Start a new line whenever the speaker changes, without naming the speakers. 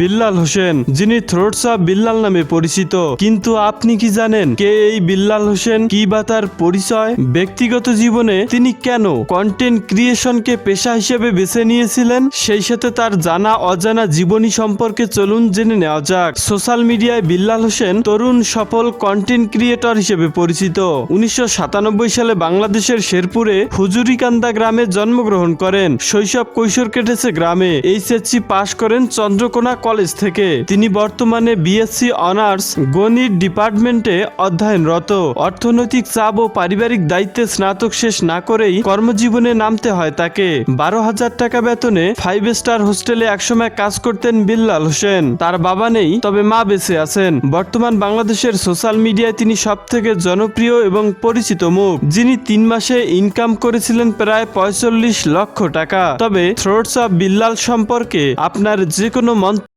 বিল্লাল হোসেন, যিনি থ্রোটস অফ বিল্লাল নামে পরিচিত। কিন্তু আপনি কি জানেন কে এই বিল্লাল হোসেন, কি বা তার পরিচয়? ব্যক্তিগত জীবনে তিনি কেন কন্টেন্ট ক্রিয়েশনকে পেশা হিসেবে বেছে নিয়েছিলেন, সেই সাথে তার জানা অজানা জীবনী সম্পর্কে চলুন জেনে নেওয়া যাক। সোশ্যাল মিডিয়ায় বিল্লাল হোসেন তরুণ সফল কন্টেন্ট ক্রিয়েটর হিসেবে পরিচিত। 1997 সালে বাংলাদেশের শেরপুরে হুজুরিকান্দা গ্রামে জন্মগ্রহণ করেন। শৈশব কৈশোর কেটেছে গ্রামে। এইচএসসি পাশ করেন চন্দ্রকোনা কলেজ থেকে। তিনি বর্তমানে বিএসসি অনার্স গণিত ডিপার্টমেন্টে অধ্যয়নরত। অর্থনৈতিক চাপ ও পারিবারিক দায়িত্বে স্নাতক শেষ না করেই কর্মজীবনে নামতে হয় তাকে। 12,000 টাকা বেতনে 5 স্টার হোস্টেলে একসময় কাজ করতেন বিল্লাল হোসেন। তার বাবা নেই, তবে মা বেঁচে আছেন। বর্তমান বাংলাদেশের সোশ্যাল মিডিয়ায় তিনি সবথেকে জনপ্রিয় এবং পরিচিত মুখ, যিনি 3 মাসে ইনকাম করেছিলেন প্রায় 45 লক্ষ টাকা। তবে থ্রোটস অফ বিল্লাল সম্পর্কে আপনার যে কোনো মন্তব্য